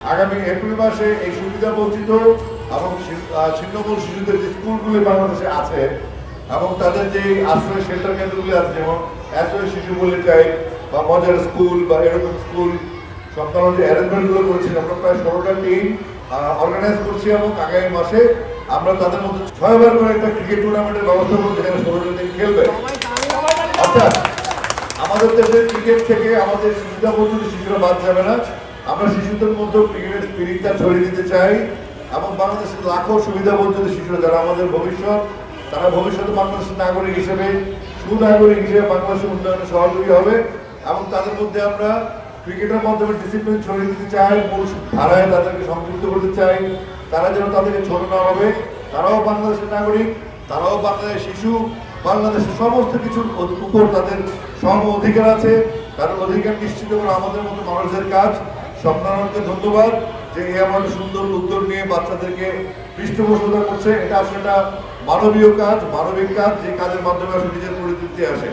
আগামী এপ্রিল মাসে এই সুবিধা বঞ্চিত এবং ছিন্নমূল শিশুদের যে স্কুলগুলি বাংলাদেশে আছে এবং তাদের যে আশ্রয় শেল্টার কেন্দ্রগুলি আছে, যেমন এসওএস শিশু বলে টাইপ বা মজার স্কুল বা এরকম স্কুল সরকার যে অ্যারেঞ্জমেন্টগুলো করেছি, আমরা প্রায় 16টা টিম অর্গানাইজ করছি এবং আগামী মাসে আমরা তাদের মধ্যে 6বার করে একটা ক্রিকেট টুর্নামেন্টের ব্যবস্থা করবো, যেখানে 16টা টিম খেলবে। অর্থাৎ আমাদের দেশের ক্রিকেট থেকে আমাদের সুবিধা বঞ্চিত শিশুরা বাদ যাবে না। আমরা শিশুদের মধ্যে ক্রিকেটের স্পিরিটটা ছড়িয়ে দিতে চাই এবং বাংলাদেশের লাখো সুবিধা বঞ্চিত শিশুরা যারা আমাদের ভবিষ্যৎ, তারা ভবিষ্যতে বাংলাদেশের নাগরিক হিসেবে, সুনাগরিক হিসেবে বাংলাদেশের উন্নয়নে সহযোগী হবে এবং তাদের মধ্যে আমরা ক্রিকেটের মাধ্যমে ডিসিপ্লিন ছড়িয়ে দিতে চাই, মূল ধারায় তাদেরকে সম্পৃক্ত করতে চাই। তারা যেন তাদেরকে ছোট না হবে, তারাও বাংলাদেশের নাগরিক, তারাও বাংলাদেশের শিশু, বাংলাদেশের সমস্ত কিছুর উপর তাদের সম অধিকার আছে। তাদের অধিকার নিশ্চিত করা আমাদের মতো মানুষদের কাজ। স্বপ্নানন্দকে ধন্যবাদ যে এই আমার সুন্দর উদ্যোগ নিয়ে বাচ্চাদেরকে পৃষ্ঠপোষকতা করছে। এটা আসলে একটা মানবীয় কাজ, মানবিক কাজ, যে কাজের মাধ্যমে আসলে নিজের পরিতৃপ্তি আসে।